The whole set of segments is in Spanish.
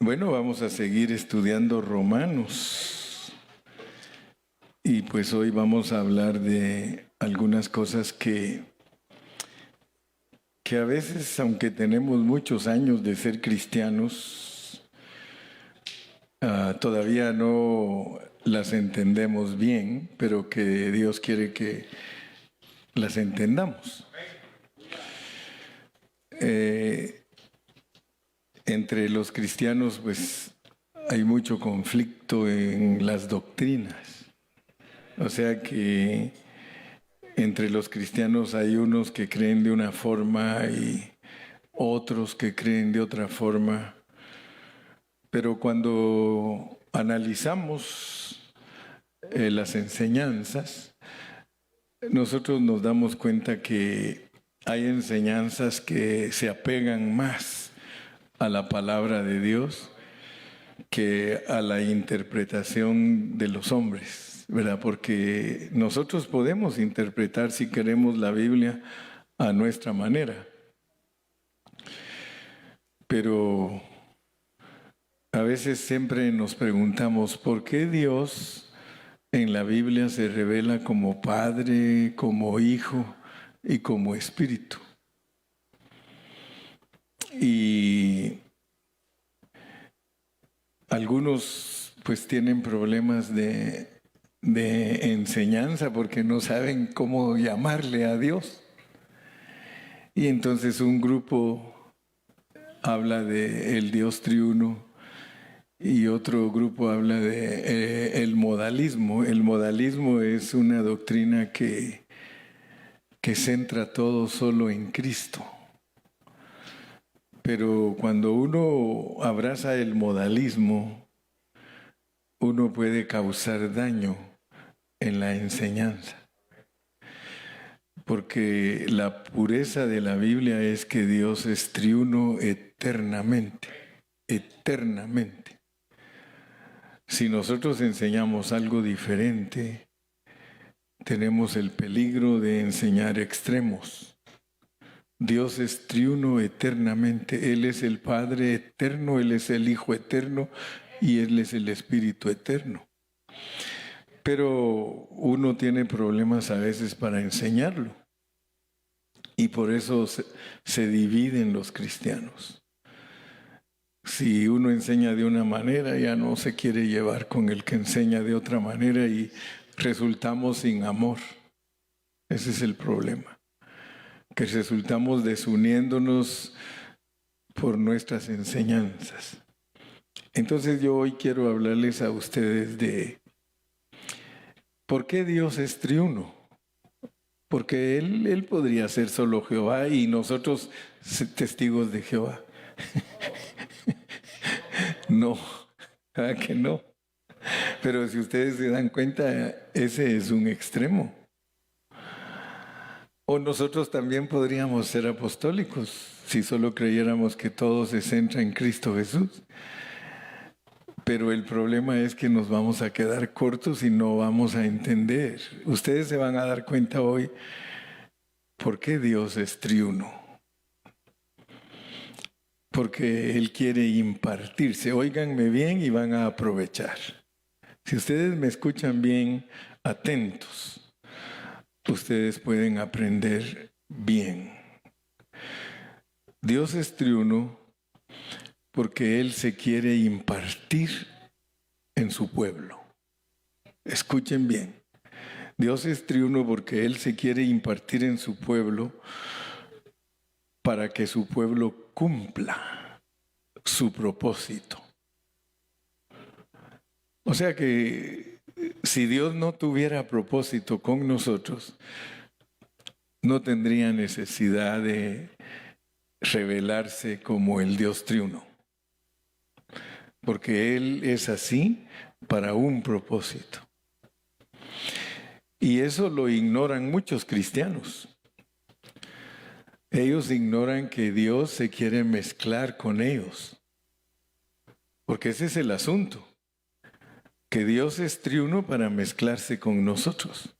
Bueno, vamos a seguir estudiando Romanos y pues hoy vamos a hablar de algunas cosas que a veces, aunque tenemos muchos años de ser cristianos, todavía no las entendemos bien, pero que Dios quiere que las entendamos. Entre los cristianos pues hay mucho conflicto en las doctrinas. O sea que entre los cristianos hay unos que creen de una forma y otros que creen de otra forma. Pero cuando analizamos las enseñanzas, nosotros nos damos cuenta que hay enseñanzas que se apegan más a la palabra de Dios que a la interpretación de los hombres, ¿verdad? Porque nosotros podemos interpretar, si queremos, la Biblia a nuestra manera. Pero a veces siempre nos preguntamos, ¿por qué Dios en la Biblia se revela como Padre, como Hijo y como Espíritu? Y algunos pues tienen problemas de enseñanza porque no saben cómo llamarle a Dios. Y entonces un grupo habla de el Dios triuno y otro grupo habla de el modalismo. El modalismo es una doctrina que centra todo solo en Cristo. Pero cuando uno abraza el modalismo, uno puede causar daño en la enseñanza. Porque la pureza de la Biblia es que Dios es triuno eternamente, eternamente. Si nosotros enseñamos algo diferente, tenemos el peligro de enseñar extremos. Dios es triuno eternamente. Él es el Padre eterno, Él es el Hijo eterno y Él es el Espíritu eterno. Pero uno tiene problemas a veces para enseñarlo. Y por eso se dividen los cristianos. Si uno enseña de una manera, ya no se quiere llevar con el que enseña de otra manera y resultamos sin amor. Ese es el problema. Que resultamos desuniéndonos por nuestras enseñanzas. Entonces yo hoy quiero hablarles a ustedes de ¿por qué Dios es triuno? Porque Él podría ser solo Jehová y nosotros testigos de Jehová. No, ¿verdad que no? Pero si ustedes se dan cuenta, ese es un extremo. O nosotros también podríamos ser apostólicos si solo creyéramos que todo se centra en Cristo Jesús. Pero el problema es que nos vamos a quedar cortos y no vamos a entender. Ustedes se van a dar cuenta hoy por qué Dios es triuno. Porque Él quiere impartirse. Óiganme bien y van a aprovechar. Si ustedes me escuchan bien, atentos, ustedes pueden aprender bien. Dios es triuno porque Él se quiere impartir en su pueblo. Escuchen bien. Dios es triuno porque Él se quiere impartir en su pueblo para que su pueblo cumpla su propósito. O sea que si Dios no tuviera propósito con nosotros, no tendría necesidad de revelarse como el Dios triuno. Porque Él es así para un propósito. Y eso lo ignoran muchos cristianos. Ellos ignoran que Dios se quiere mezclar con ellos. Porque ese es el asunto. Que Dios es triuno para mezclarse con nosotros.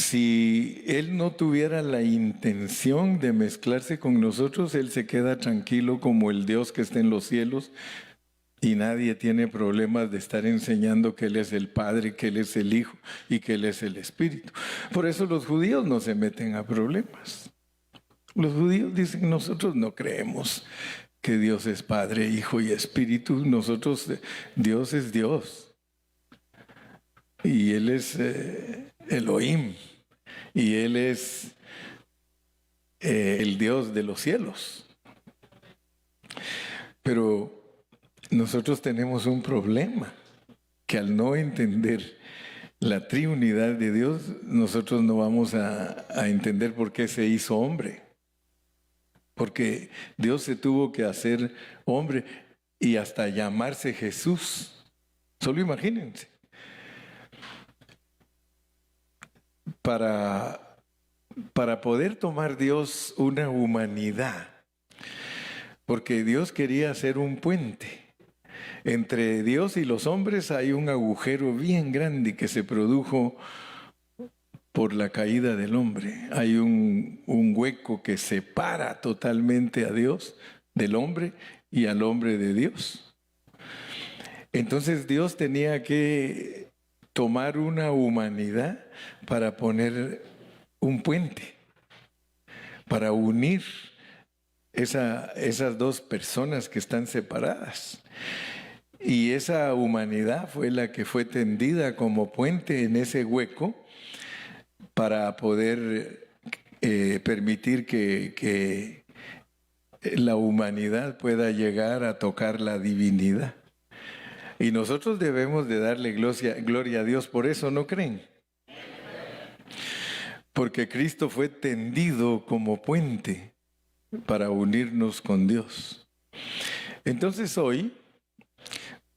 si Él no tuviera la intención de mezclarse con nosotros, Él se queda tranquilo como el Dios que está en los cielos y nadie tiene problemas de estar enseñando que Él es el Padre, que Él es el Hijo y que Él es el Espíritu. Por eso los judíos no se meten a problemas. Los judíos dicen, nosotros no creemos que Dios es Padre, Hijo y Espíritu. Nosotros, Dios es Dios. Y Él es Elohim. Y Él es el Dios de los cielos. Pero nosotros tenemos un problema, que al no entender la triunidad de Dios, nosotros no vamos a entender por qué se hizo hombre. Porque Dios se tuvo que hacer hombre y hasta llamarse Jesús. Solo imagínense. Para poder tomar Dios una humanidad, porque Dios quería hacer un puente. Entre Dios y los hombres hay un agujero bien grande que se produjo por la caída del hombre. Hay un hueco que separa totalmente a Dios del hombre y al hombre de Dios. Entonces Dios tenía que tomar una humanidad para poner un puente, para unir esas dos personas que están separadas. Y esa humanidad fue la que fue tendida como puente en ese hueco para poder permitir que la humanidad pueda llegar a tocar la divinidad. Y nosotros debemos de darle gloria a Dios por eso, ¿no creen? Porque Cristo fue tendido como puente para unirnos con Dios. Entonces hoy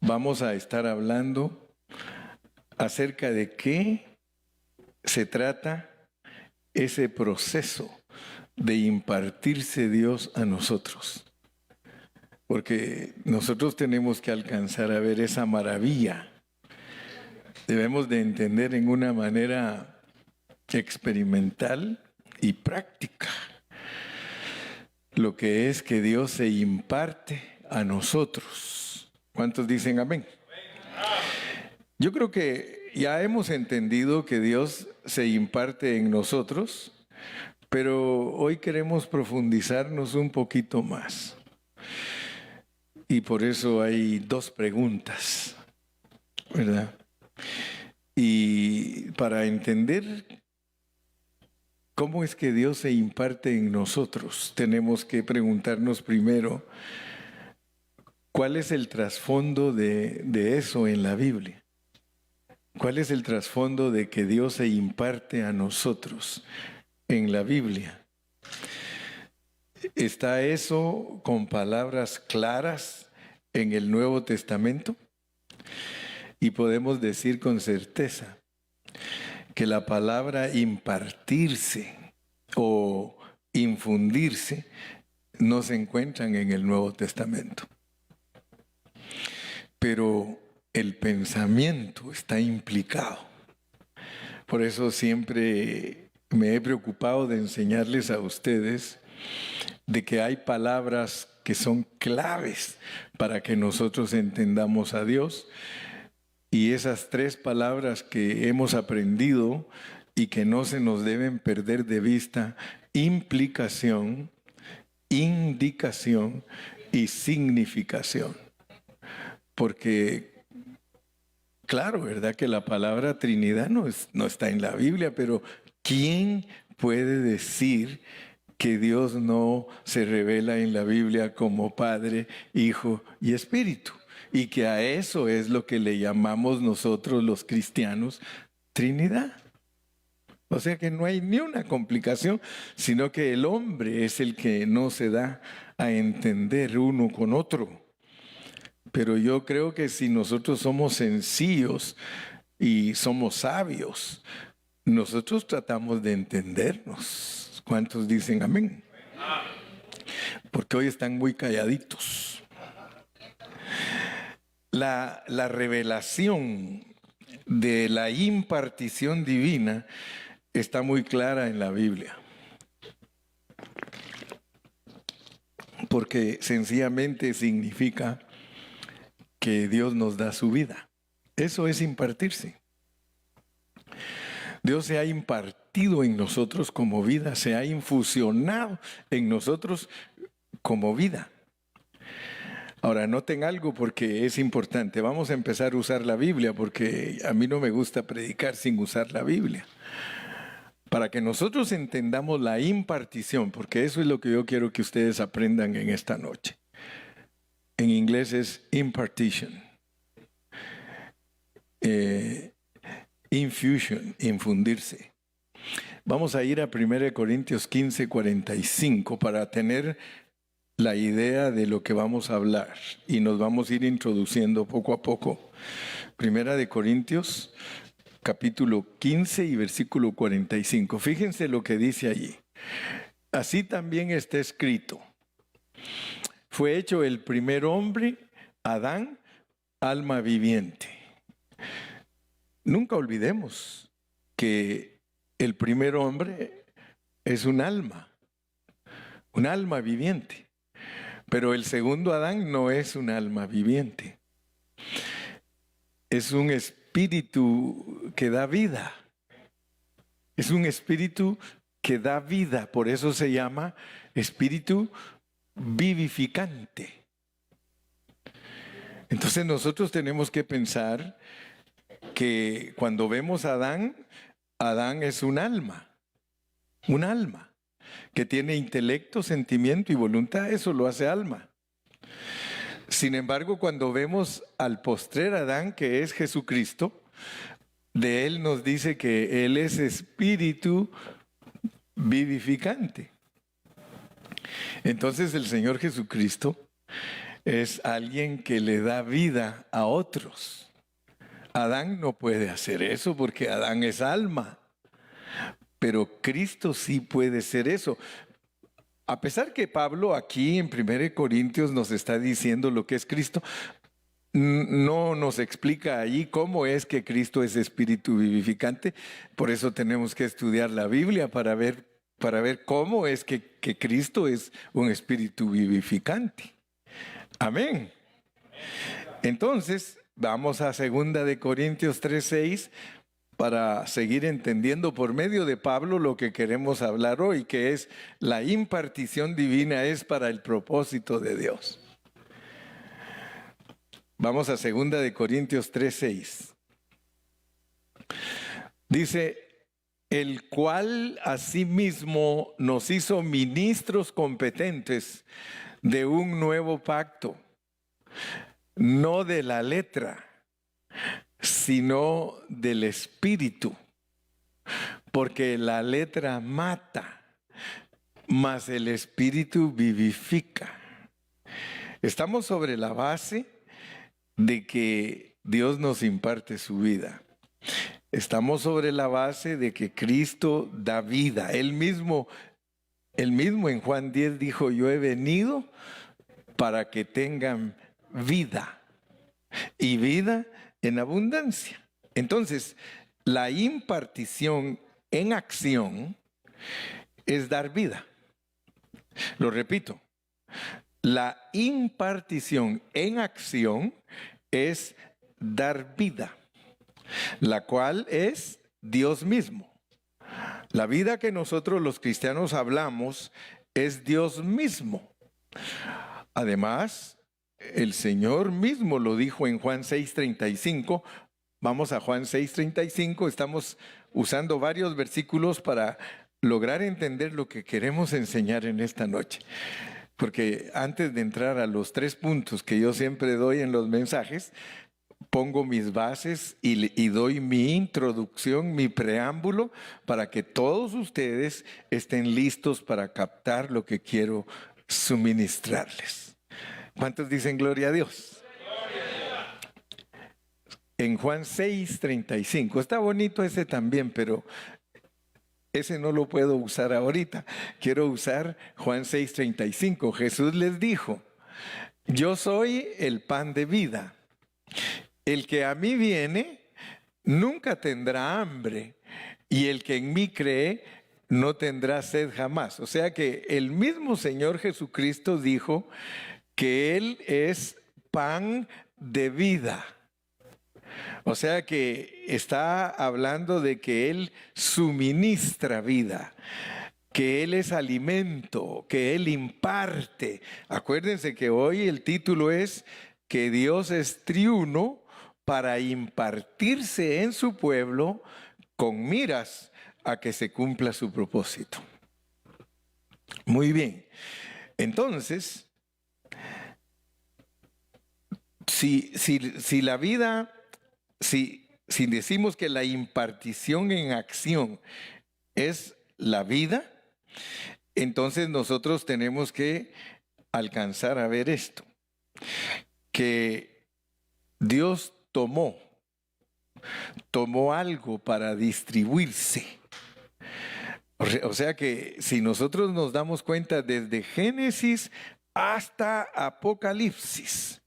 vamos a estar hablando acerca de qué se trata ese proceso de impartirse Dios a nosotros. Porque nosotros tenemos que alcanzar a ver esa maravilla. Debemos de entender en una manera experimental y práctica lo que es que Dios se imparte a nosotros. ¿Cuántos dicen amén? Yo creo que ya hemos entendido que Dios se imparte en nosotros, pero hoy queremos profundizarnos un poquito más. Y por eso hay dos preguntas, ¿verdad? Y para entender cómo es que Dios se imparte en nosotros, tenemos que preguntarnos primero, ¿cuál es el trasfondo de eso en la Biblia? ¿Cuál es el trasfondo de que Dios se imparte a nosotros en la Biblia? ¿Está eso con palabras claras en el Nuevo Testamento? Y podemos decir con certeza que la palabra impartirse o infundirse no se encuentran en el Nuevo Testamento. Pero el pensamiento está implicado. Por eso siempre me he preocupado de enseñarles a ustedes de que hay palabras que son claves para que nosotros entendamos a Dios. Y esas tres palabras que hemos aprendido y que no se nos deben perder de vista: implicación, indicación y significación. Porque, claro, ¿verdad? Que la palabra Trinidad no está en la Biblia, pero ¿quién puede decir que Dios no se revela en la Biblia como Padre, Hijo y Espíritu? Y que a eso es lo que le llamamos nosotros los cristianos Trinidad. O sea que no hay ni una complicación, sino que el hombre es el que no se da a entender uno con otro. Pero yo creo que si nosotros somos sencillos y somos sabios, nosotros tratamos de entendernos. ¿Cuántos dicen amén? Porque hoy están muy calladitos. La revelación de la impartición divina está muy clara en la Biblia. Porque sencillamente significa que Dios nos da su vida. Eso es impartirse. Dios se ha impartido en nosotros como vida, se ha infusionado en nosotros como vida. Ahora, noten algo porque es importante. Vamos a empezar a usar la Biblia porque a mí no me gusta predicar sin usar la Biblia. Para que nosotros entendamos la impartición, porque eso es lo que yo quiero que ustedes aprendan en esta noche. En inglés es impartition. Infusion, infundirse. Vamos a ir a 1 Corintios 15, 45 para tener la idea de lo que vamos a hablar y nos vamos a ir introduciendo poco a poco. 1 Corintios capítulo 15 y versículo 45. Fíjense lo que dice allí. Así también está escrito. Fue hecho el primer hombre, Adán, alma viviente. Nunca olvidemos que el primer hombre es un alma viviente. Pero el segundo Adán no es un alma viviente. Es un espíritu que da vida. Es un espíritu que da vida. Por eso se llama espíritu vivificante. Entonces nosotros tenemos que pensar que cuando vemos a Adán, Adán es un alma que tiene intelecto, sentimiento y voluntad. Eso lo hace alma. Sin embargo, cuando vemos al postrer Adán, que es Jesucristo, de él nos dice que él es espíritu vivificante. Entonces el Señor Jesucristo es alguien que le da vida a otros. Adán no puede hacer eso porque Adán es alma. Pero Cristo sí puede ser eso. A pesar que Pablo aquí en 1 Corintios nos está diciendo lo que es Cristo, no nos explica allí cómo es que Cristo es espíritu vivificante. Por eso tenemos que estudiar la Biblia para ver cómo es que Cristo es un espíritu vivificante. Amén. Entonces, vamos a 2 Corintios 3:6 para seguir entendiendo por medio de Pablo lo que queremos hablar hoy, que es la impartición divina es para el propósito de Dios. Vamos a 2 Corintios 3:6. Dice, el cual asimismo nos hizo ministros competentes de un nuevo pacto, no de la letra, sino del Espíritu, porque la letra mata, mas el Espíritu vivifica. Estamos sobre la base de que Dios nos imparte su vida. Estamos sobre la base de que Cristo da vida. Él mismo en Juan 10 dijo, yo he venido para que tengan vida y vida en abundancia. Entonces, la impartición en acción es dar vida. Lo repito, la impartición en acción es dar vida, la cual es Dios mismo. La vida que nosotros los cristianos hablamos es Dios mismo. Además, el Señor mismo lo dijo en Juan 6:35. Vamos a Juan 6:35. Estamos usando varios versículos para lograr entender lo que queremos enseñar en esta noche. Porque antes de entrar a los 3 puntos que yo siempre doy en los mensajes, pongo mis bases y doy mi introducción, mi preámbulo, para que todos ustedes estén listos para captar lo que quiero suministrarles. ¿Cuántos dicen gloria a Dios? En Juan 6:35, está bonito ese también, pero ese no lo puedo usar ahorita. Quiero usar Juan 6:35. Jesús les dijo, yo soy el pan de vida. El que a mí viene nunca tendrá hambre, y el que en mí cree no tendrá sed jamás. O sea que el mismo Señor Jesucristo dijo que Él es pan de vida. O sea que está hablando de que Él suministra vida, que Él es alimento, que Él imparte. Acuérdense que hoy el título es que Dios es triuno para impartirse en su pueblo con miras a que se cumpla su propósito. Muy bien. Entonces, si la vida, si decimos que la impartición en acción es la vida, entonces nosotros tenemos que alcanzar a ver esto, que Dios tomó algo para distribuirse. O sea que si nosotros nos damos cuenta desde Génesis hasta Apocalipsis,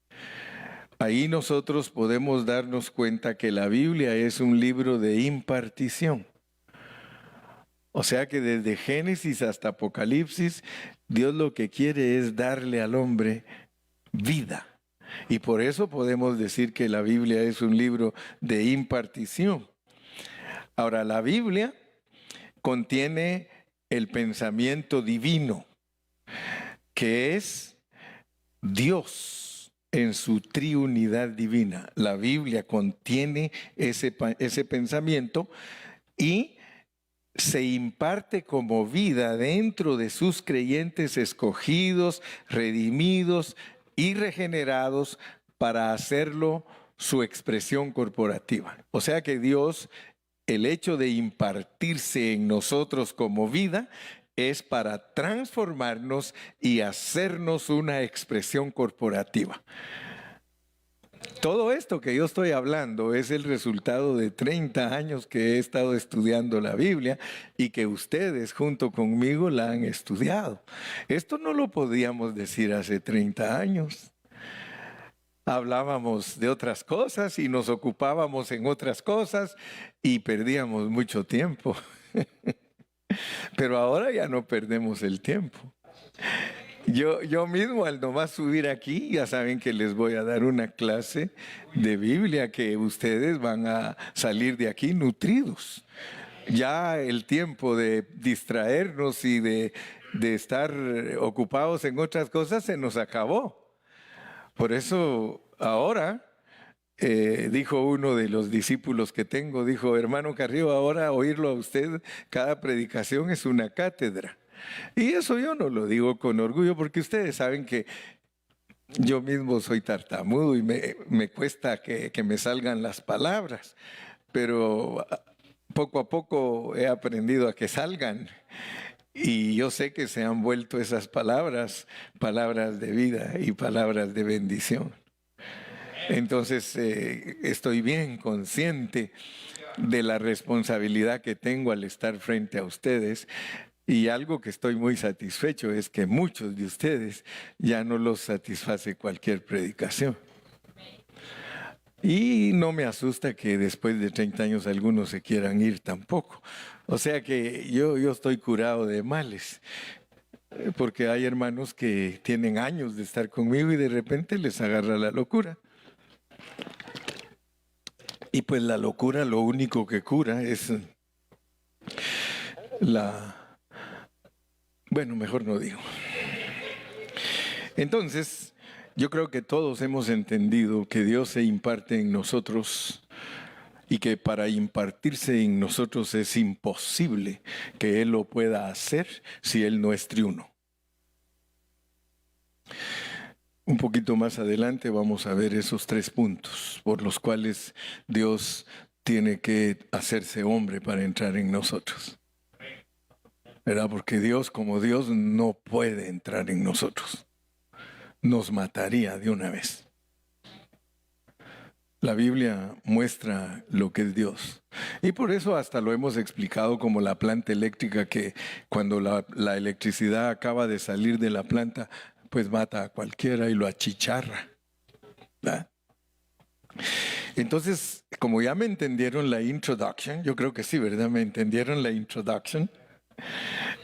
ahí nosotros podemos darnos cuenta que la Biblia es un libro de impartición. O sea que desde Génesis hasta Apocalipsis, Dios lo que quiere es darle al hombre vida. Y por eso podemos decir que la Biblia es un libro de impartición. Ahora, la Biblia contiene el pensamiento divino, que es Dios en su triunidad divina. La Biblia contiene ese pensamiento y se imparte como vida dentro de sus creyentes escogidos, redimidos y regenerados para hacerlo su expresión corporativa. O sea que Dios, el hecho de impartirse en nosotros como vida, es para transformarnos y hacernos una expresión corporativa. Todo esto que yo estoy hablando es el resultado de 30 años que he estado estudiando la Biblia y que ustedes junto conmigo la han estudiado. Esto no lo podíamos decir hace 30 años. Hablábamos de otras cosas y nos ocupábamos en otras cosas y perdíamos mucho tiempo. Pero ahora ya no perdemos el tiempo. Yo mismo al nomás subir aquí, ya saben que les voy a dar una clase de Biblia que ustedes van a salir de aquí nutridos. Ya el tiempo de distraernos y de estar ocupados en otras cosas se nos acabó. Por eso ahora, dijo uno de los discípulos que tengo, dijo, hermano Carrillo, ahora oírlo a usted, cada predicación es una cátedra. Y eso yo no lo digo con orgullo porque ustedes saben que yo mismo soy tartamudo y me cuesta que me salgan las palabras, pero poco a poco he aprendido a que salgan y yo sé que se han vuelto esas palabras, palabras de vida y palabras de bendición. Entonces estoy bien consciente de la responsabilidad que tengo al estar frente a ustedes. Y algo que estoy muy satisfecho es que muchos de ustedes ya no los satisface cualquier predicación. Y no me asusta que después de 30 años algunos se quieran ir tampoco. O sea que yo estoy curado de males. Porque hay hermanos que tienen años de estar conmigo y de repente les agarra la locura. Y pues la locura lo único que cura es Bueno, mejor no digo. Entonces, yo creo que todos hemos entendido que Dios se imparte en nosotros y que para impartirse en nosotros es imposible que Él lo pueda hacer si Él no es triuno. Un poquito más adelante vamos a ver esos 3 puntos por los cuales Dios tiene que hacerse hombre para entrar en nosotros. ¿Verdad? Porque Dios como Dios no puede entrar en nosotros. Nos mataría de una vez. La Biblia muestra lo que es Dios. Y por eso hasta lo hemos explicado como la planta eléctrica, que cuando la electricidad acaba de salir de la planta, pues mata a cualquiera y lo achicharra. ¿Verdad? Entonces, como ya me entendieron la introduction, yo creo que sí, ¿verdad? ¿Me entendieron la introduction?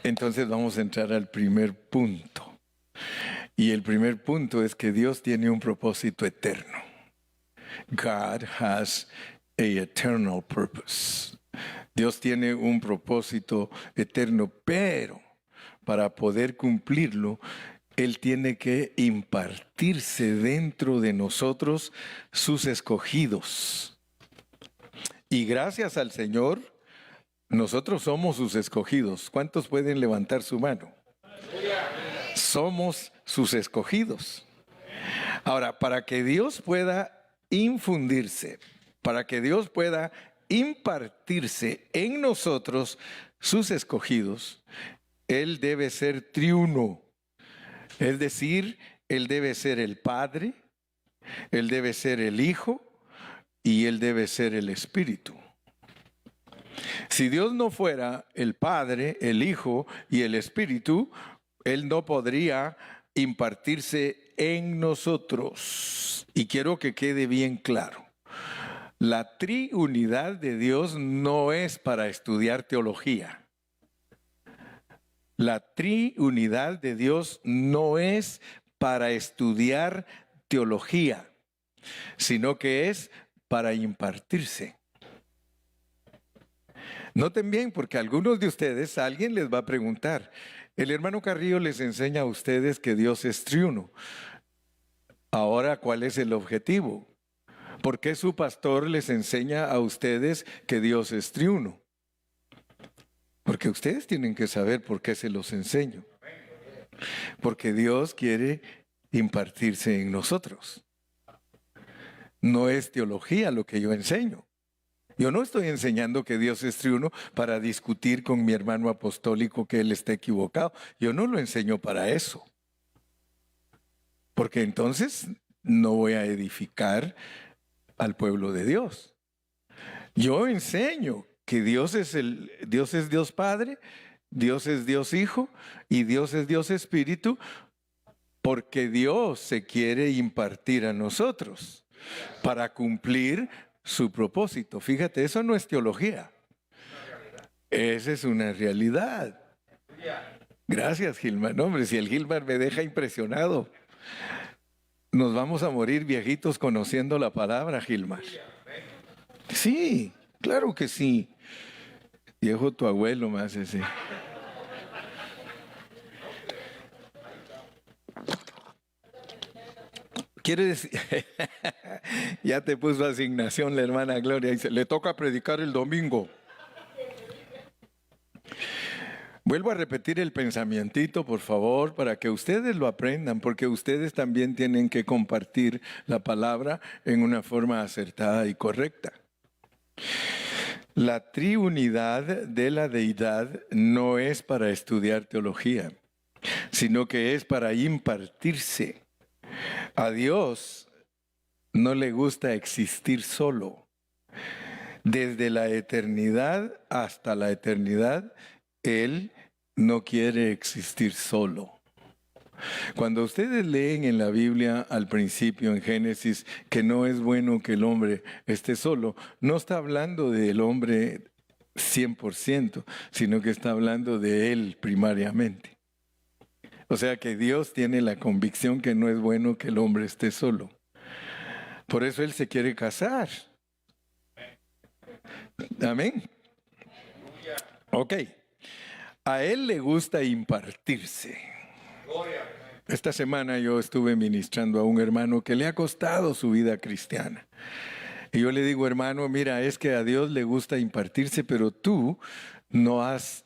Entonces vamos a entrar al primer punto. Y el primer punto es que Dios tiene un propósito eterno. God has a eternal purpose. Dios tiene un propósito eterno, pero para poder cumplirlo, Él tiene que impartirse dentro de nosotros sus escogidos. Y gracias al Señor, nosotros somos sus escogidos. ¿Cuántos pueden levantar su mano? Somos sus escogidos. Ahora, para que Dios pueda infundirse, para que Dios pueda impartirse en nosotros, sus escogidos, Él debe ser triuno. Es decir, Él debe ser el Padre, Él debe ser el Hijo y Él debe ser el Espíritu. Si Dios no fuera el Padre, el Hijo y el Espíritu, Él no podría impartirse en nosotros. Y quiero que quede bien claro. La triunidad de Dios no es para estudiar teología. La triunidad de Dios no es para estudiar teología, sino que es para impartirse. Noten bien, porque algunos de ustedes, alguien les va a preguntar, el hermano Carrillo les enseña a ustedes que Dios es triuno. Ahora, ¿cuál es el objetivo? ¿Por qué su pastor les enseña a ustedes que Dios es triuno? Porque ustedes tienen que saber por qué se los enseño. Porque Dios quiere impartirse en nosotros. No es teología lo que yo enseño. Yo no estoy enseñando que Dios es triuno para discutir con mi hermano apostólico que él está equivocado. Yo no lo enseño para eso. Porque entonces no voy a edificar al pueblo de Dios. Yo enseño que Dios es Dios Padre, Dios es Dios Hijo y Dios es Dios Espíritu, porque Dios se quiere impartir a nosotros para cumplir su propósito. Fíjate, eso no es teología. Esa es una realidad. Gracias, Gilmar. No, hombre, si el Gilmar me deja impresionado. Nos vamos a morir viejitos conociendo la palabra, Gilmar. Sí, claro que sí. Viejo tu abuelo más ese. Quiere decir, ya te puso asignación la hermana Gloria, dice, le toca predicar el domingo. Vuelvo a repetir el pensamientito, por favor, para que ustedes lo aprendan, porque ustedes también tienen que compartir la palabra en una forma acertada y correcta. La triunidad de la deidad no es para estudiar teología, sino que es para impartirse. A Dios no le gusta existir solo. Desde la eternidad hasta la eternidad, Él no quiere existir solo. Cuando ustedes leen en la Biblia al principio, en Génesis, que no es bueno que el hombre esté solo, no está hablando del hombre 100%, sino que está hablando de él primariamente. O sea que Dios tiene la convicción que no es bueno que el hombre esté solo. Por eso Él se quiere casar. Amén. Ok. A Él le gusta impartirse. Esta semana yo estuve ministrando a un hermano que le ha costado su vida cristiana. Y yo le digo, hermano, mira, es que a Dios le gusta impartirse, pero tú no has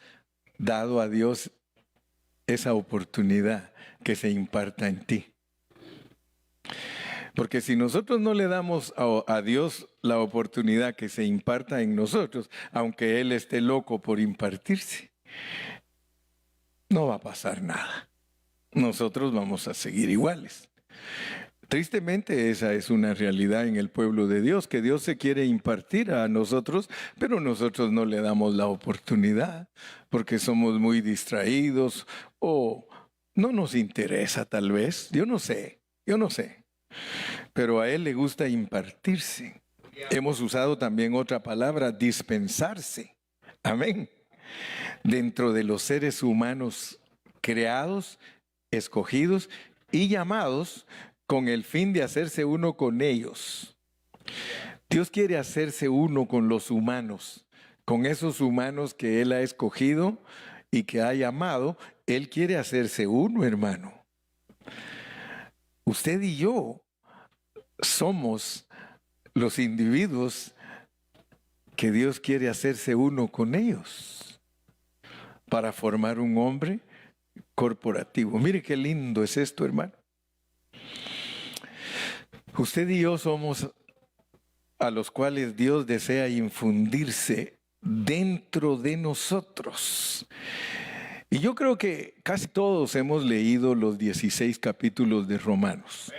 dado a Dios esa oportunidad que se imparta en ti. Porque si nosotros no le damos a Dios la oportunidad que se imparta en nosotros, aunque Él esté loco por impartirse, no va a pasar nada. Nosotros vamos a seguir iguales. Tristemente esa es una realidad en el pueblo de Dios, que Dios se quiere impartir a nosotros, pero nosotros no le damos la oportunidad porque somos muy distraídos o no nos interesa tal vez, yo no sé, pero a Él le gusta impartirse. Hemos usado también otra palabra, dispensarse. Amén. Dentro de los seres humanos creados, escogidos y llamados con el fin de hacerse uno con ellos. Dios quiere hacerse uno con los humanos, con esos humanos que Él ha escogido y que ha llamado. Él quiere hacerse uno, hermano. Usted y yo somos los individuos que Dios quiere hacerse uno con ellos para formar un hombre corporativo. Mire qué lindo es esto, hermano. Usted y yo somos a los cuales Dios desea infundirse dentro de nosotros. Y yo creo que casi todos hemos leído los 16 capítulos de Romanos.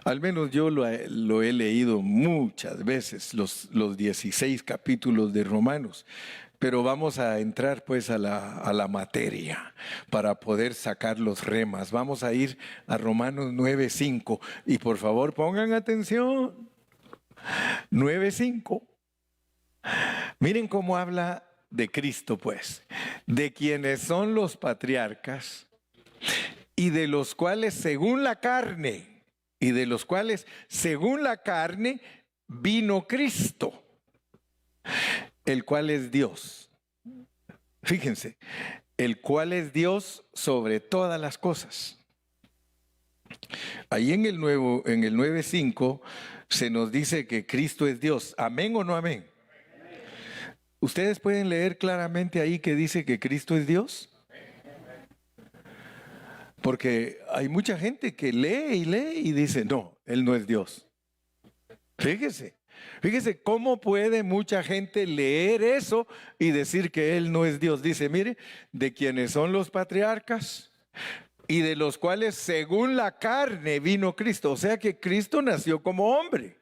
Al menos yo lo he leído muchas veces, los 16 capítulos de Romanos. Pero vamos a entrar pues a la materia para poder sacar los remas. Vamos a ir a Romanos 9:5 y por favor pongan atención. 9:5. Miren cómo habla de Cristo pues, de quienes son los patriarcas y de los cuales según la carne, vino Cristo, el cual es Dios. Fíjense, el cual es Dios sobre todas las cosas. Ahí en el 9:5 se nos dice que Cristo es Dios. ¿Amén o no amén? ¿Ustedes pueden leer claramente ahí que dice que Cristo es Dios? Porque hay mucha gente que lee y dice, no, Él no es Dios. Fíjese cómo puede mucha gente leer eso y decir que Él no es Dios. Dice, mire, de quienes son los patriarcas y de los cuales según la carne vino Cristo. O sea que Cristo nació como hombre,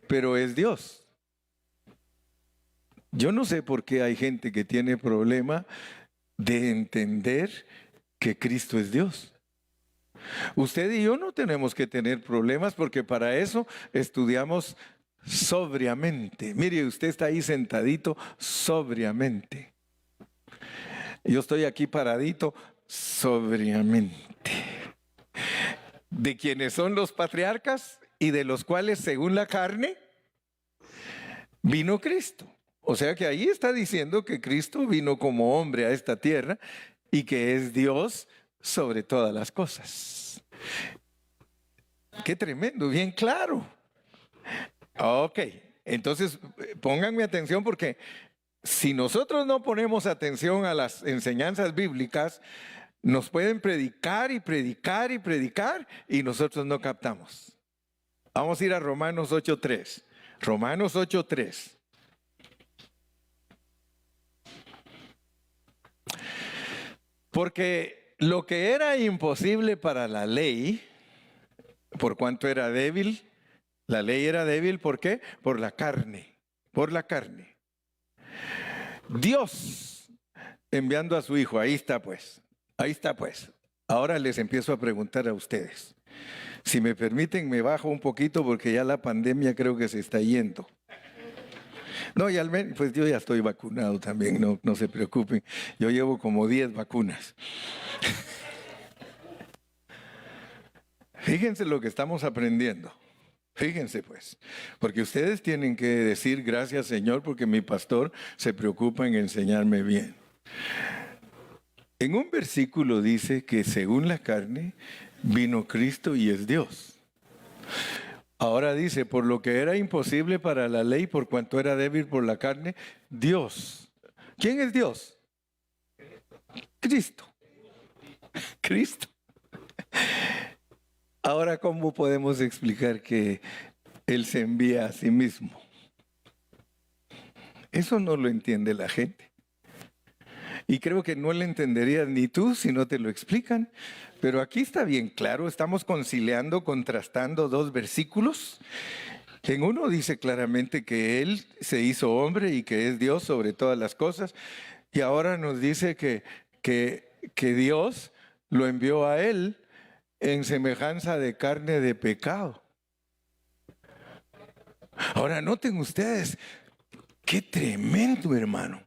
pero es Dios. Yo no sé por qué hay gente que tiene problema de entender que Cristo es Dios. Usted y yo no tenemos que tener problemas porque para eso estudiamos sobriamente. Mire, usted está ahí sentadito sobriamente. Yo estoy aquí paradito sobriamente. De quienes son los patriarcas y de los cuales según la carne vino Cristo. O sea que ahí está diciendo que Cristo vino como hombre a esta tierra y que es Dios sobre todas las cosas. Qué tremendo, bien claro. Ok, entonces pónganme atención porque si nosotros no ponemos atención a las enseñanzas bíblicas, nos pueden predicar y predicar y predicar y nosotros no captamos. Vamos a ir a Romanos 8:3. Romanos 8:3. Porque lo que era imposible para la ley, por cuanto era débil, la ley era débil, ¿por qué? Por la carne, Dios enviando a su Hijo, ahí está pues. Ahora les empiezo a preguntar a ustedes. Si me permiten, me bajo un poquito porque ya la pandemia creo que se está yendo. No, y al menos, pues yo ya estoy vacunado también, no se preocupen. Yo llevo como 10 vacunas. Fíjense lo que estamos aprendiendo. Fíjense pues, porque ustedes tienen que decir gracias Señor porque mi pastor se preocupa en enseñarme bien. En un versículo dice que según la carne vino Cristo y es Dios. Ahora dice, por lo que era imposible para la ley, por cuanto era débil por la carne, Dios. ¿Quién es Dios? Cristo. Ahora, ¿cómo podemos explicar que Él se envía a sí mismo? Eso no lo entiende la gente. Y creo que no lo entenderías ni tú si no te lo explican. Pero aquí está bien claro, estamos conciliando, contrastando dos versículos. En uno dice claramente que Él se hizo hombre y que es Dios sobre todas las cosas. Y ahora nos dice que Dios lo envió a Él en semejanza de carne de pecado. Ahora noten ustedes, qué tremendo, hermano.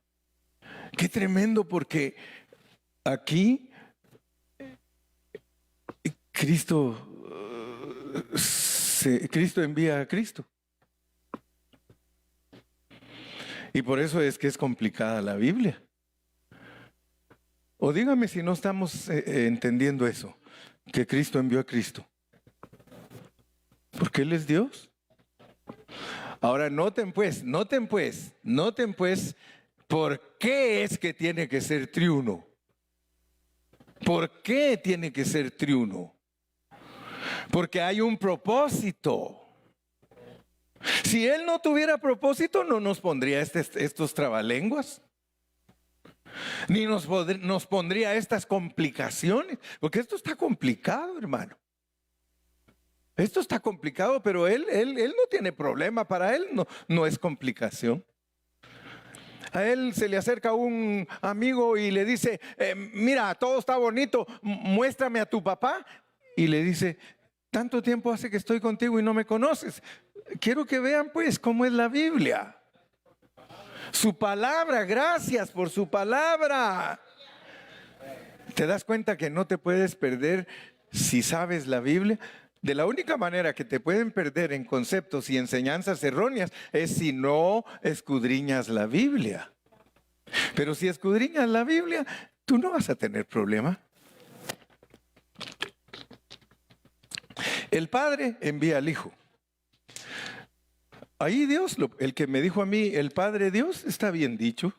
Qué tremendo, porque aquí Cristo envía a Cristo. Y por eso es que es complicada la Biblia. O dígame si no estamos entendiendo eso, que Cristo envió a Cristo. Porque Él es Dios. Ahora noten pues, ¿por qué es que tiene que ser triuno? ¿Por qué tiene que ser triuno? Porque hay un propósito. Si Él no tuviera propósito, no nos pondría estos trabalenguas. Ni nos pondría estas complicaciones. Porque esto está complicado, hermano. Esto está complicado, pero él no tiene problema. Para Él no es complicación. A él se le acerca un amigo y le dice, mira, todo está bonito, muéstrame a tu papá. Y le dice, tanto tiempo hace que estoy contigo y no me conoces. Quiero que vean pues cómo es la Biblia. Su palabra, gracias por su palabra. ¿Te das cuenta que no te puedes perder si sabes la Biblia? De la única manera que te pueden perder en conceptos y enseñanzas erróneas es si no escudriñas la Biblia. Pero si escudriñas la Biblia, tú no vas a tener problema. El Padre envía al Hijo. Ahí Dios, el que me dijo a mí, el Padre Dios, está bien dicho.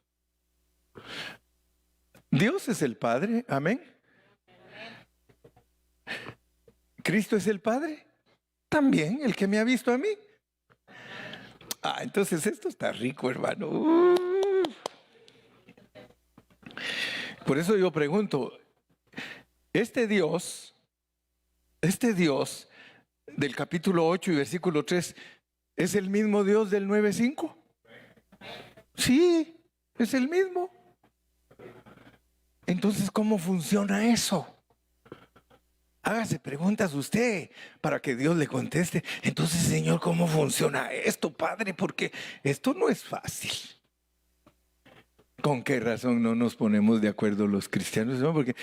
Dios es el Padre, amén. ¿Cristo es el Padre? También, el que me ha visto a mí. Entonces esto está rico, hermano. Por eso yo pregunto, este Dios del capítulo 8 y versículo 3, ¿es el mismo Dios del 9:5? Sí, es el mismo. Entonces, ¿cómo funciona eso? Hágase preguntas usted para que Dios le conteste. Entonces, Señor, ¿cómo funciona esto, Padre? Porque esto no es fácil. ¿Con qué razón no nos ponemos de acuerdo los cristianos? No, porque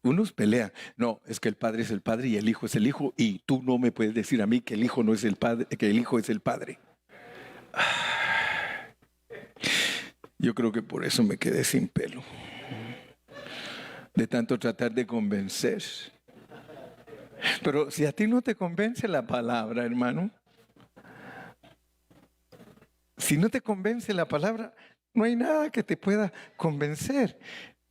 unos pelean. No, es que el Padre es el Padre y el Hijo es el Hijo. Y tú no me puedes decir a mí que el Hijo no es el Padre, que el Hijo es el Padre. Yo creo que por eso me quedé sin pelo. De tanto tratar de convencer. Pero si a ti no te convence la palabra, hermano, si no te convence la palabra, no hay nada que te pueda convencer.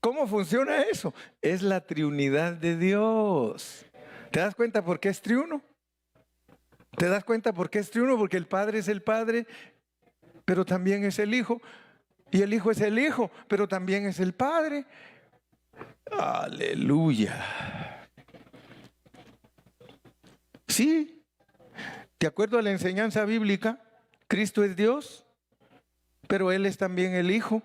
¿Cómo funciona eso? Es la triunidad de Dios. ¿Te das cuenta por qué es triuno? ¿Te das cuenta por qué es triuno? Porque el Padre es el Padre, pero también es el Hijo. Y el Hijo es el Hijo, pero también es el Padre. Aleluya. Sí, de acuerdo a la enseñanza bíblica, Cristo es Dios, pero Él es también el Hijo.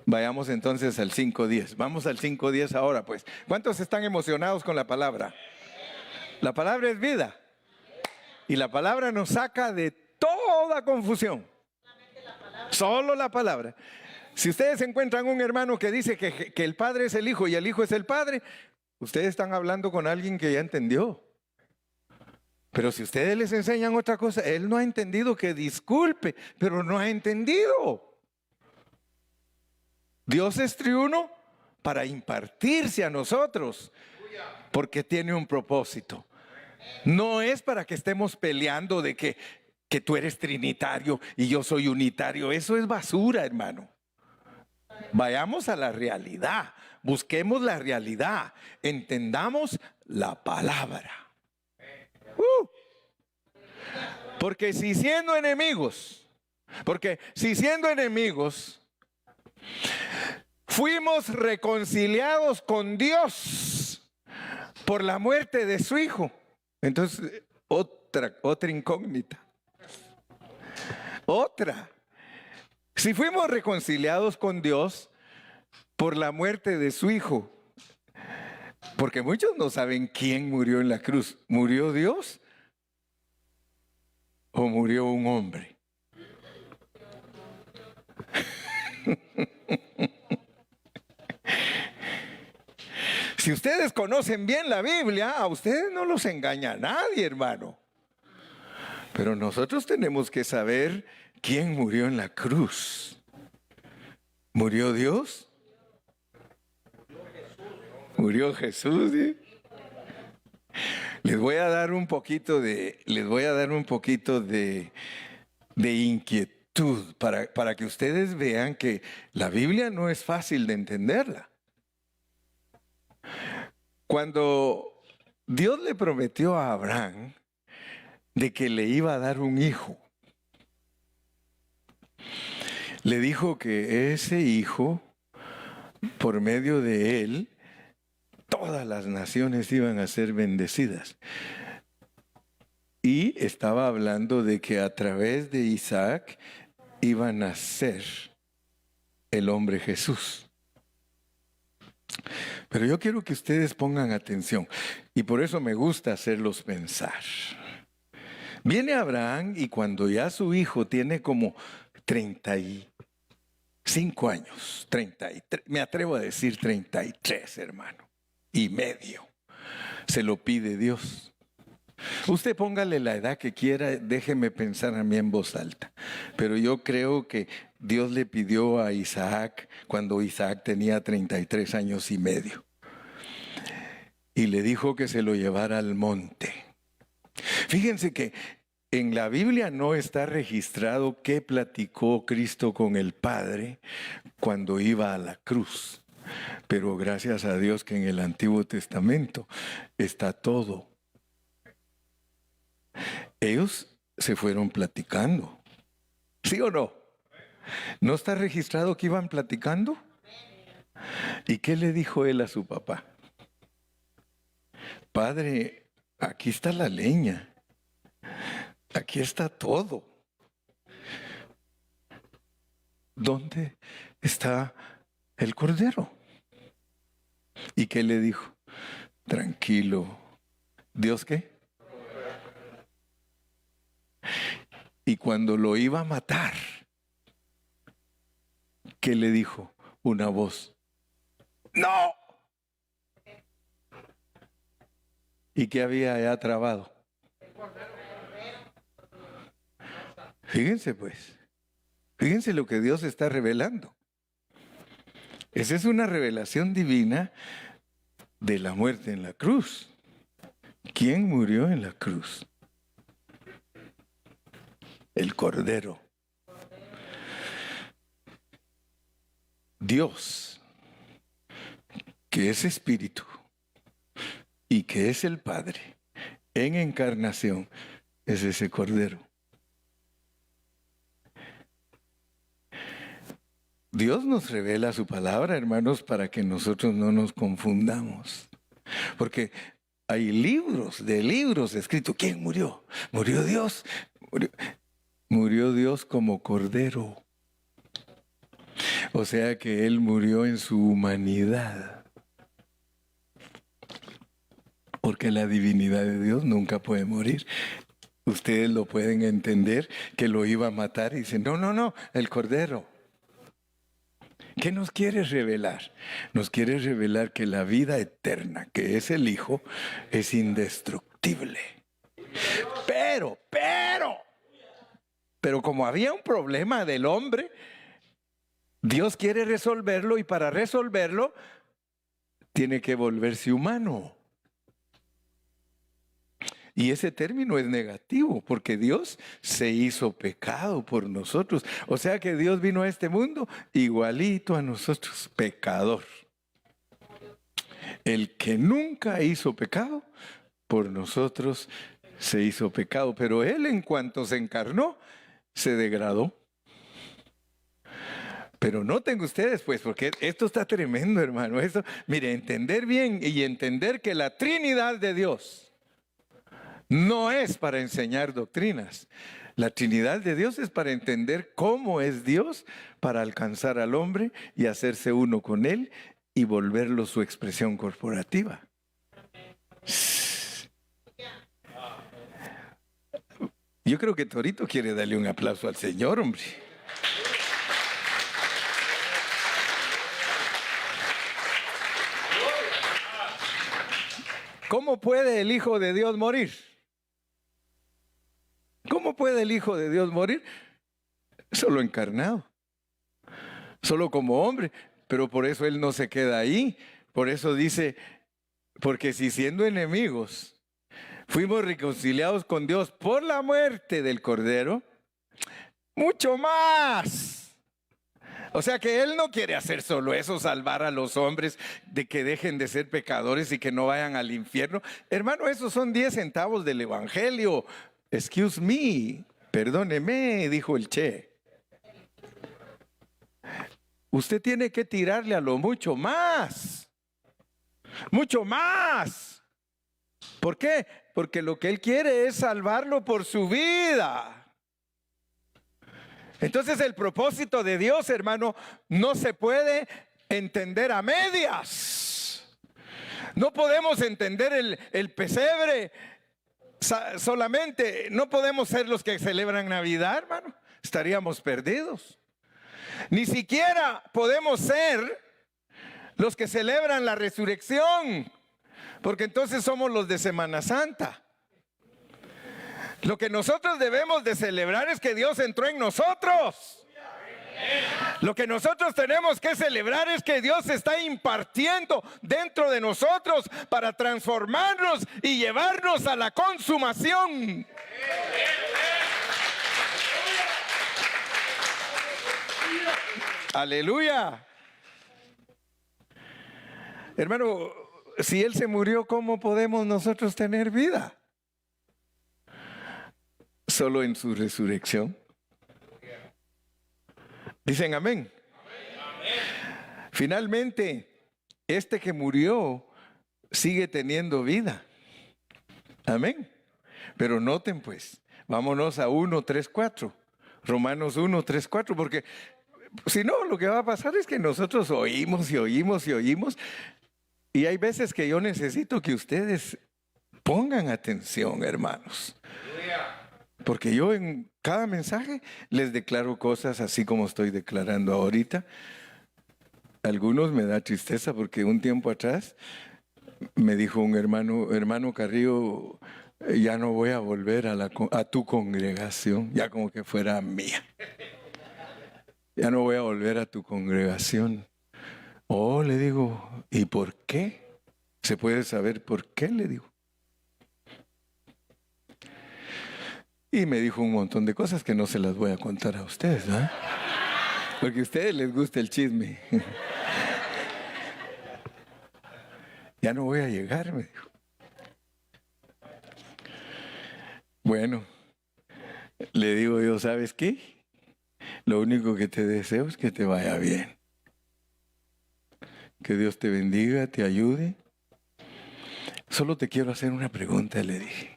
Vayamos entonces al 5:10. Vamos al 5:10 ahora, pues. ¿Cuántos están emocionados con la palabra? La palabra es vida. Y la palabra nos saca de toda confusión. Solo la palabra. Si ustedes encuentran un hermano que dice que el Padre es el Hijo y el Hijo es el Padre, ustedes están hablando con alguien que ya entendió. Pero si ustedes les enseñan otra cosa, él no ha entendido, que disculpe, pero no ha entendido. Dios es triuno para impartirse a nosotros, porque tiene un propósito. No es para que estemos peleando de que tú eres trinitario y yo soy unitario. Eso es basura, hermano. Vayamos a la realidad, busquemos la realidad, entendamos la palabra. Porque si siendo enemigos fuimos reconciliados con Dios por la muerte de su Hijo, entonces otra incógnita. Si fuimos reconciliados con Dios por la muerte de su Hijo, porque muchos no saben quién murió en la cruz. ¿Murió Dios o murió un hombre? Si ustedes conocen bien la Biblia, a ustedes no los engaña nadie, hermano. Pero nosotros tenemos que saber quién murió en la cruz. ¿Murió Dios? ¿Murió Jesús? ¿Sí? Les voy a dar un poquito de inquietud para que ustedes vean que la Biblia no es fácil de entenderla. Cuando Dios le prometió a Abraham de que le iba a dar un hijo, le dijo que ese hijo, por medio de él, todas las naciones iban a ser bendecidas. Y estaba hablando de que a través de Isaac iba a nacer el hombre Jesús. Pero yo quiero que ustedes pongan atención, y por eso me gusta hacerlos pensar. Viene Abraham y cuando ya su hijo tiene como 35 años, 33, me atrevo a decir 33, hermano, y medio, se lo pide Dios. Usted póngale la edad que quiera, déjeme pensar a mí en voz alta. Pero yo creo que Dios le pidió a Isaac cuando Isaac tenía 33 años y medio. Y le dijo que se lo llevara al monte. Fíjense que en la Biblia no está registrado qué platicó Cristo con el Padre cuando iba a la cruz. Pero gracias a Dios que en el Antiguo Testamento está todo. Ellos se fueron platicando. ¿Sí o no? ¿No está registrado que iban platicando? ¿Y qué le dijo él a su papá? Padre, aquí está la leña. Aquí está todo. ¿Dónde está el cordero? ¿Y qué le dijo? Tranquilo. ¿Dios qué? Y cuando lo iba a matar, ¿qué le dijo? Una voz. ¡No! ¿Y qué había ya trabado? Fíjense pues. Fíjense lo que Dios está revelando. Esa es una revelación divina de la muerte en la cruz. ¿Quién murió en la cruz? El Cordero. Dios, que es Espíritu y que es el Padre, en encarnación, es ese Cordero. Dios nos revela su palabra, hermanos, para que nosotros no nos confundamos. Porque hay libros escritos. ¿Quién murió? ¿Murió Dios? Murió Dios como Cordero. O sea que Él murió en su humanidad. Porque la divinidad de Dios nunca puede morir. Ustedes lo pueden entender, que lo iba a matar y dicen, no, el Cordero. ¿Qué nos quiere revelar? Nos quiere revelar que la vida eterna, que es el Hijo, es indestructible. Pero como había un problema del hombre, Dios quiere resolverlo y para resolverlo tiene que volverse humano. Y ese término es negativo porque Dios se hizo pecado por nosotros. O sea que Dios vino a este mundo igualito a nosotros, pecador. El que nunca hizo pecado, por nosotros se hizo pecado. Pero Él en cuanto se encarnó, se degradó. Pero noten ustedes, pues, porque esto está tremendo, hermano. Esto, mire, entender bien y entender que la Trinidad de Dios no es para enseñar doctrinas. La Trinidad de Dios es para entender cómo es Dios, para alcanzar al hombre y hacerse uno con Él y volverlo su expresión corporativa. Yo creo que Torito quiere darle un aplauso al Señor, hombre. ¿Cómo puede el Hijo de Dios morir? ¿Cómo puede el Hijo de Dios morir? Solo encarnado, solo como hombre, pero por eso Él no se queda ahí. Por eso dice, porque si siendo enemigos fuimos reconciliados con Dios por la muerte del Cordero, mucho más. O sea que Él no quiere hacer solo eso, salvar a los hombres de que dejen de ser pecadores y que no vayan al infierno. Hermano, esos son 10 centavos del Evangelio. Excuse me, perdóneme, dijo el Che. Usted tiene que tirarle a lo mucho más. Mucho más. ¿Por qué? Porque lo que Él quiere es salvarlo por su vida. Entonces el propósito de Dios, hermano, no se puede entender a medias. No podemos entender el pesebre solamente. No podemos ser los que celebran Navidad, hermano. Estaríamos perdidos. Ni siquiera podemos ser los que celebran la resurrección, porque entonces somos los de Semana Santa. Lo que nosotros debemos de celebrar es que Dios entró en nosotros. Lo que nosotros tenemos que celebrar es que Dios está impartiendo dentro de nosotros para transformarnos y llevarnos a la consumación. Aleluya. Hermano, si Él se murió, ¿cómo podemos nosotros tener vida? Solo en su resurrección. Dicen amén. Finalmente, este que murió sigue teniendo vida. Amén. Pero noten pues, vámonos a 1:3-4. Romanos 1:3-4, porque si no, lo que va a pasar es que nosotros oímos y oímos y oímos. Y hay veces que yo necesito que ustedes pongan atención, hermanos. Porque yo en cada mensaje les declaro cosas así como estoy declarando ahorita. Algunos me da tristeza porque un tiempo atrás me dijo un hermano Carrillo, ya no voy a volver a tu congregación, ya como que fuera mía. Ya no voy a volver a tu congregación. Oh, le digo, ¿y por qué? ¿Se puede saber por qué? Le digo. Y me dijo un montón de cosas que no se las voy a contar a ustedes, ¿eh? Porque a ustedes les gusta el chisme. Ya no voy a llegar, me dijo. Bueno, le digo yo, ¿sabes qué? Lo único que te deseo es que te vaya bien. Que Dios te bendiga, te ayude. Solo te quiero hacer una pregunta, le dije.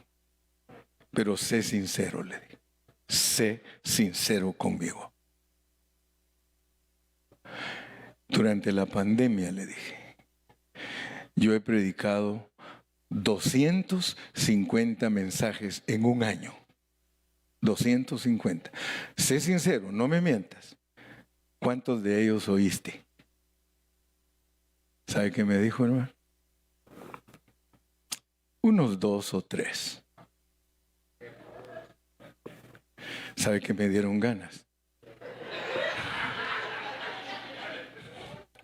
Pero sé sincero, le dije. Sé sincero conmigo. Durante la pandemia, le dije, yo he predicado 250 mensajes en un año. 250. Sé sincero, no me mientas. ¿Cuántos de ellos oíste? ¿Sabe qué me dijo, hermano? Unos 2 o 3. ¿Sabe qué me dieron ganas?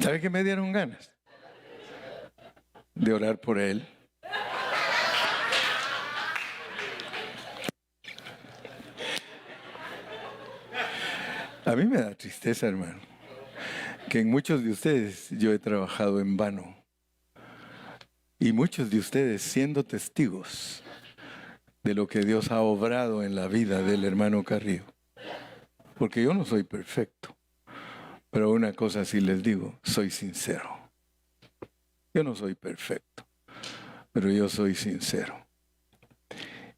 ¿Sabe qué me dieron ganas? De orar por él. A mí me da tristeza, hermano, que en muchos de ustedes yo he trabajado en vano. Y muchos de ustedes siendo testigos de lo que Dios ha obrado en la vida del hermano Carrillo. Porque yo no soy perfecto. Pero una cosa sí les digo, soy sincero. Yo no soy perfecto, pero yo soy sincero.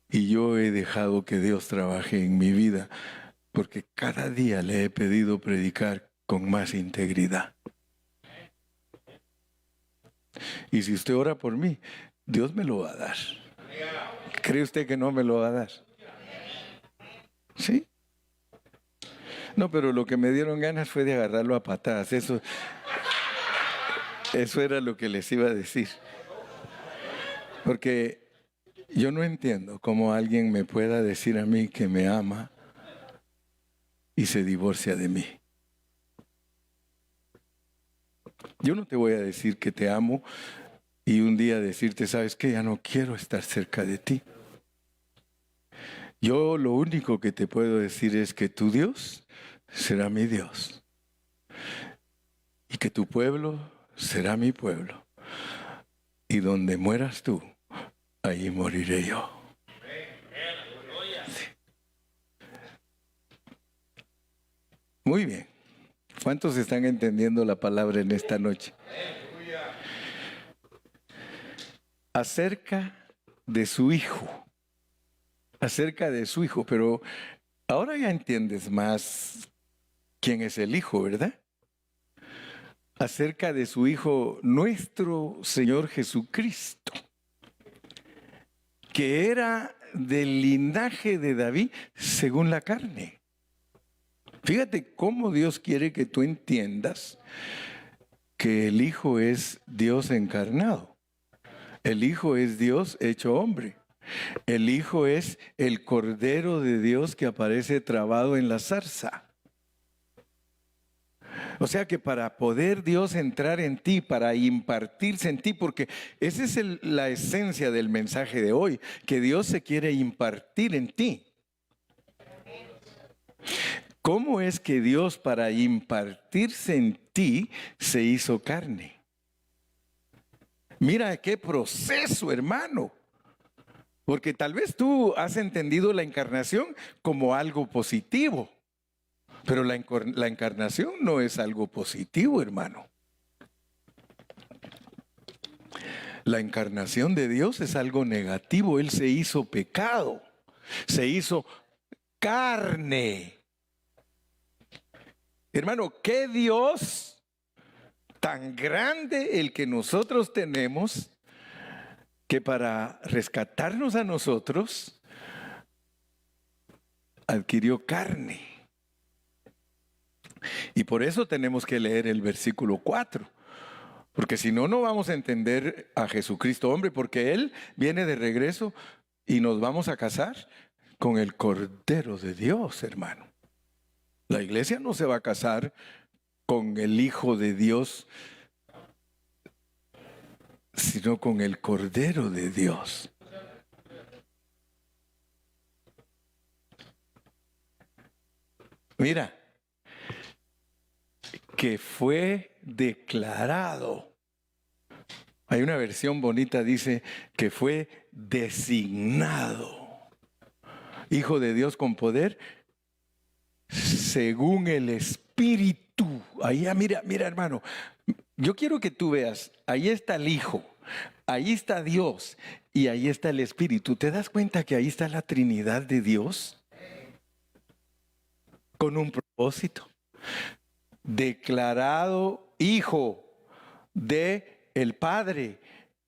Y yo he dejado que Dios trabaje en mi vida, porque cada día le he pedido predicar con más integridad. Y si usted ora por mí, Dios me lo va a dar. ¿Cree usted que no me lo va a dar? ¿Sí? No, pero lo que me dieron ganas fue de agarrarlo a patadas. Eso era lo que les iba a decir. Porque yo no entiendo cómo alguien me pueda decir a mí que me ama y se divorcia de mí. Yo no te voy a decir que te amo y un día decirte, ¿sabes qué? Ya no quiero estar cerca de ti. Yo lo único que te puedo decir es que tu Dios será mi Dios y que tu pueblo será mi pueblo. Y donde mueras tú, ahí moriré yo. Sí. Muy bien. ¿Cuántos están entendiendo la palabra en esta noche? Acerca de su hijo. Acerca de su hijo, pero ahora ya entiendes más quién es el hijo, ¿verdad? Acerca de su hijo, nuestro Señor Jesucristo, que era del linaje de David según la carne. Fíjate cómo Dios quiere que tú entiendas que el Hijo es Dios encarnado. El Hijo es Dios hecho hombre. El Hijo es el Cordero de Dios que aparece trabado en la zarza. O sea que para poder Dios entrar en ti, para impartirse en ti, porque esa es la esencia del mensaje de hoy, que Dios se quiere impartir en ti. ¿Cómo es que Dios para impartirse en ti se hizo carne? Mira qué proceso, hermano. Porque tal vez tú has entendido la encarnación como algo positivo, pero la encarnación no es algo positivo, hermano. La encarnación de Dios es algo negativo. Él se hizo pecado, se hizo carne. Hermano, ¿qué Dios tan grande el que nosotros tenemos, que para rescatarnos a nosotros adquirió carne? Y por eso tenemos que leer el versículo 4, porque si no, no vamos a entender a Jesucristo hombre, porque Él viene de regreso y nos vamos a casar con el Cordero de Dios, hermano. La iglesia no se va a casar con el Hijo de Dios, sino con el Cordero de Dios. Mira, que fue declarado. Hay una versión bonita, dice que fue designado Hijo de Dios con poder según el Espíritu. Ahí, mira, hermano, yo quiero que tú veas, ahí está el Hijo, ahí está Dios y ahí está el Espíritu. ¿Te das cuenta que ahí está la Trinidad de Dios? Con un propósito. Declarado Hijo de el Padre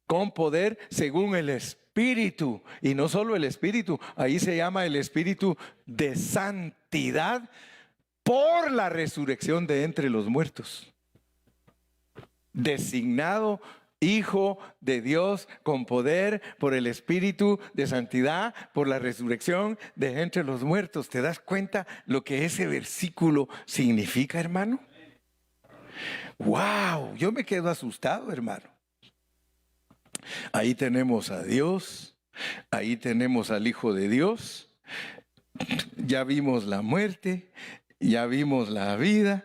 con poder según el Espíritu. Y no solo el Espíritu, ahí se llama el Espíritu de santidad por la resurrección de entre los muertos. Designado Hijo de Dios con poder por el Espíritu de santidad, por la resurrección de entre los muertos. ¿Te das cuenta lo que ese versículo significa, hermano? ¡Wow! Yo me quedo asustado, hermano. Ahí tenemos a Dios, ahí tenemos al Hijo de Dios. Ya vimos la muerte, ya vimos la vida,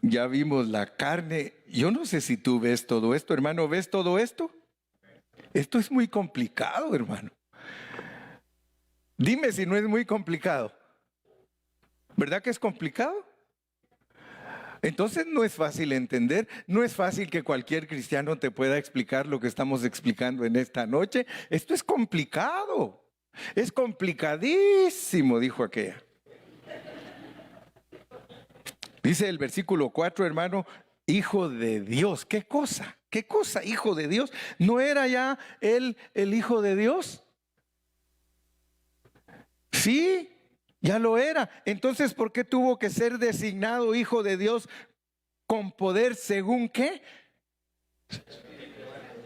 ya vimos la carne. Yo no sé si tú ves todo esto, hermano. ¿Ves todo esto? Esto es muy complicado, hermano. Dime si no es muy complicado. ¿Verdad que es complicado? Entonces no es fácil entender, no es fácil que cualquier cristiano te pueda explicar lo que estamos explicando en esta noche. Esto es complicado, es complicadísimo, dijo aquella. Dice el versículo 4, hermano, Hijo de Dios. ¿Qué cosa? ¿Qué cosa, Hijo de Dios? ¿No era ya él el Hijo de Dios? Sí, ya lo era. Entonces, ¿por qué tuvo que ser designado Hijo de Dios con poder según qué?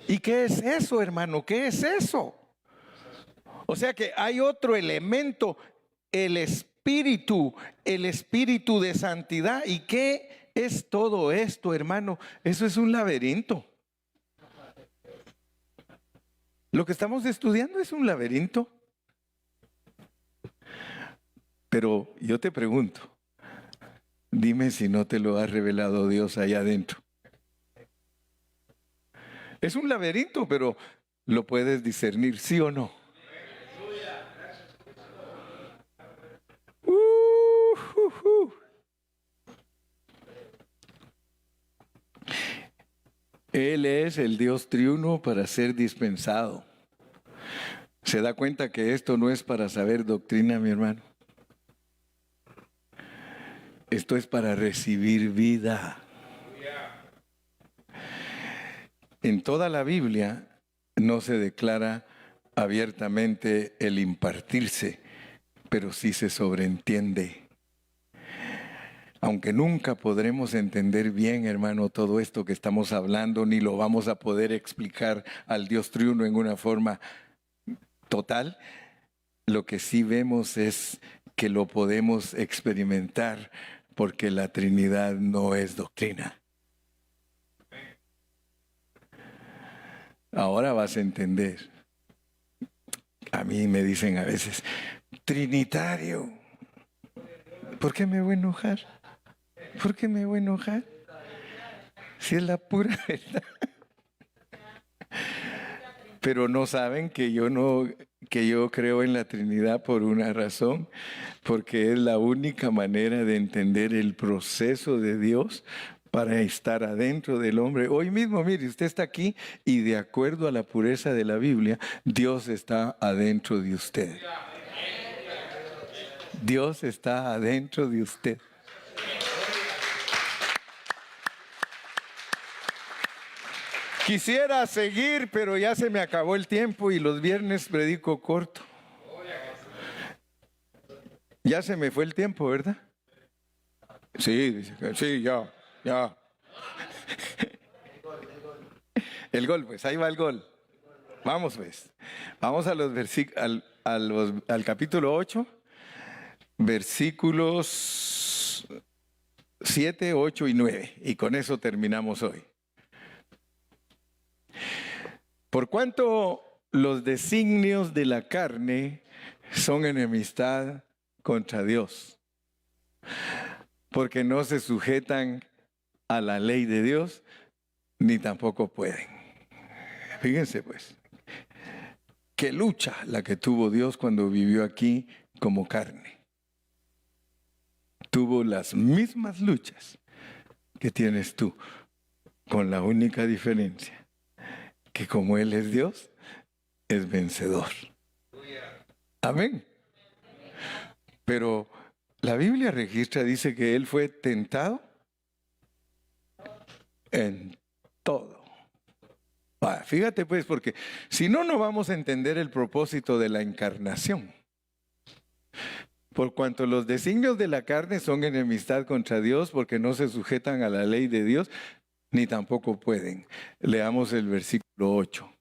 ¿Y qué es eso, hermano? ¿Qué es eso? O sea que hay otro elemento, el espíritu de santidad. ¿Y qué es todo esto, hermano? Eso es un laberinto. Lo que estamos estudiando es un laberinto. Pero yo te pregunto, dime si no te lo ha revelado Dios allá adentro. Es un laberinto, pero lo puedes discernir, ¿sí o no? Uh, uh, uh. Él es el Dios triuno para ser dispensado. ¿Se da cuenta que esto no es para saber doctrina, mi hermano? Esto es para recibir vida. En toda la Biblia no se declara abiertamente el impartirse, pero sí se sobreentiende. Aunque nunca podremos entender bien, hermano, todo esto que estamos hablando, ni lo vamos a poder explicar al Dios triuno en una forma total, lo que sí vemos es que lo podemos experimentar porque la Trinidad no es doctrina. Ahora vas a entender. A mí me dicen a veces, Trinitario, ¿por qué me voy a enojar? ¿Por qué me voy a enojar? Si es la pura verdad. Pero no saben que yo creo en la Trinidad por una razón, porque es la única manera de entender el proceso de Dios para estar adentro del hombre. Hoy mismo, mire, usted está aquí y de acuerdo a la pureza de la Biblia, Dios está adentro de usted. Dios está adentro de usted. Quisiera seguir, pero ya se me acabó el tiempo y los viernes predico corto. Ya se me fue el tiempo, ¿verdad? Sí, dice que sí, ya. El gol, pues, ahí va el gol. Vamos, pues. Vamos a los al capítulo 8, versículos 7, 8 y 9. Y con eso terminamos hoy. Por cuanto los designios de la carne son enemistad contra Dios, porque no se sujetan a la ley de Dios, ni tampoco pueden. Fíjense pues, qué lucha la que tuvo Dios cuando vivió aquí como carne. Tuvo las mismas luchas que tienes tú, con la única diferencia que como Él es Dios, es vencedor. Amén. Pero la Biblia registra, dice que Él fue tentado en todo. Fíjate pues, porque si no, no vamos a entender el propósito de la encarnación. Por cuanto los designios de la carne son enemistad contra Dios, porque no se sujetan a la ley de Dios, ni tampoco pueden. Leamos el versículo 8.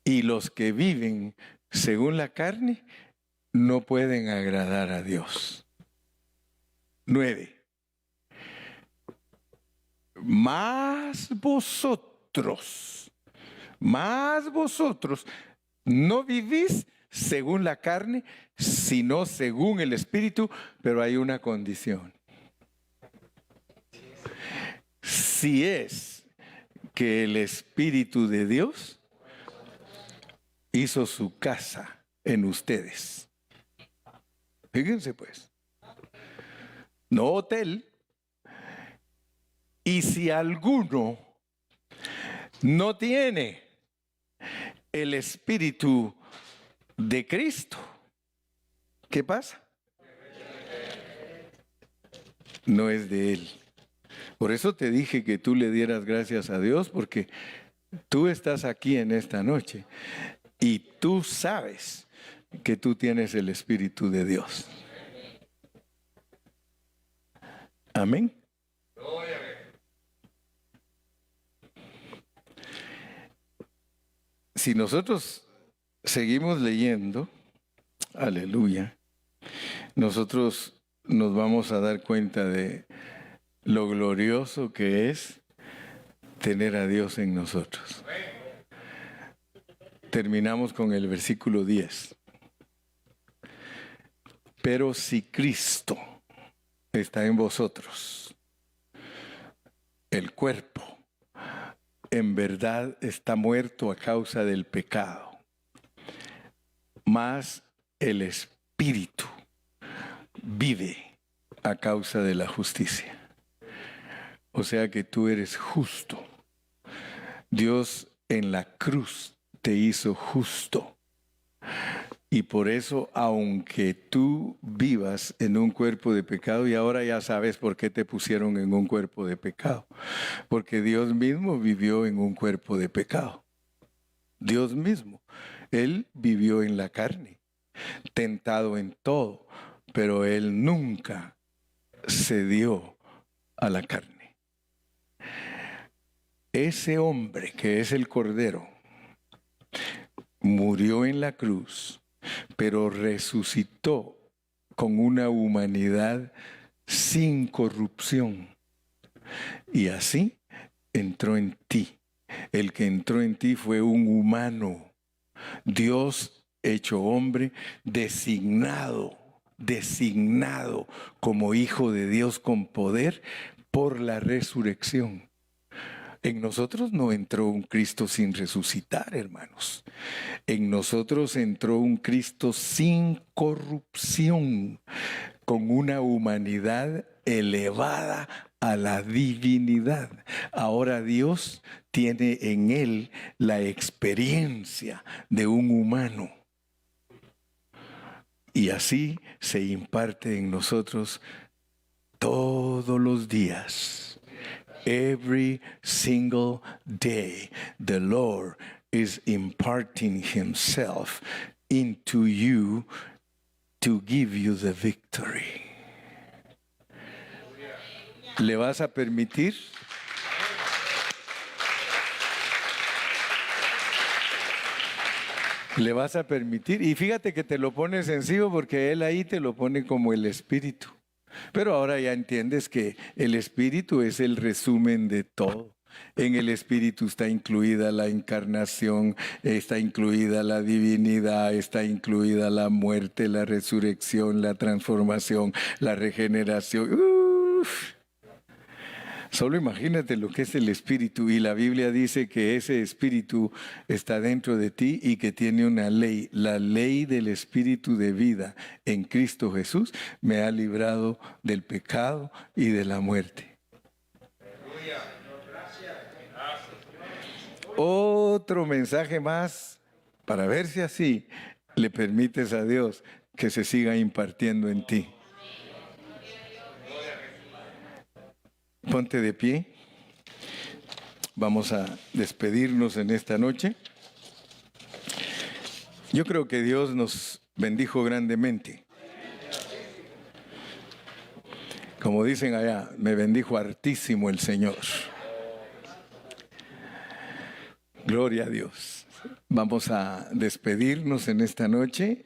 Y los que viven según la carne no pueden agradar a Dios. 9. Mas vosotros no vivís según la carne, sino según el Espíritu, pero hay una condición. Si es que el Espíritu de Dios hizo su casa en ustedes. Fíjense pues, no hotel. Y si alguno no tiene el Espíritu de Cristo, ¿qué pasa? No es de Él. Por eso te dije que tú le dieras gracias a Dios, porque tú estás aquí en esta noche y tú sabes que tú tienes el Espíritu de Dios. Amén. si nosotros seguimos leyendo, aleluya, nosotros nos vamos a dar cuenta de lo glorioso que es tener a Dios en nosotros. Terminamos con el versículo 10. Pero si Cristo está en vosotros, el cuerpo en verdad está muerto a causa del pecado, mas el espíritu vive a causa de la justicia. O sea que tú eres justo. Dios en la cruz te hizo justo. Y por eso, aunque tú vivas en un cuerpo de pecado, y ahora ya sabes por qué te pusieron en un cuerpo de pecado, porque Dios mismo vivió en un cuerpo de pecado. Dios mismo. Él vivió en la carne, tentado en todo, pero Él nunca cedió a la carne. Ese hombre que es el Cordero murió en la cruz, pero resucitó con una humanidad sin corrupción. Y así entró en ti. El que entró en ti fue un humano, Dios hecho hombre, designado como hijo de Dios con poder por la resurrección. En nosotros no entró un Cristo sin resucitar, hermanos. En nosotros entró un Cristo sin corrupción, con una humanidad elevada a la divinidad. Ahora Dios tiene en Él la experiencia de un humano. Y así se imparte en nosotros todos los días. Every single day, the Lord is imparting Himself into you to give you the victory. ¿Le vas a permitir? ¿Le vas a permitir? Y fíjate que te lo pone sencillo porque Él ahí te lo pone como el Espíritu. Pero ahora ya entiendes que el Espíritu es el resumen de todo. En el Espíritu está incluida la encarnación, está incluida la divinidad, está incluida la muerte, la resurrección, la transformación, la regeneración. ¡Uf! Solo imagínate lo que es el Espíritu, y la Biblia dice que ese Espíritu está dentro de ti y que tiene una ley. La ley del Espíritu de vida en Cristo Jesús me ha librado del pecado y de la muerte. Otro mensaje más para ver si así le permites a Dios que se siga impartiendo en ti. Ponte de pie. Vamos a despedirnos en esta noche. Yo creo que Dios nos bendijo grandemente. Como dicen allá, me bendijo hartísimo el Señor. Gloria a Dios. Vamos a despedirnos en esta noche.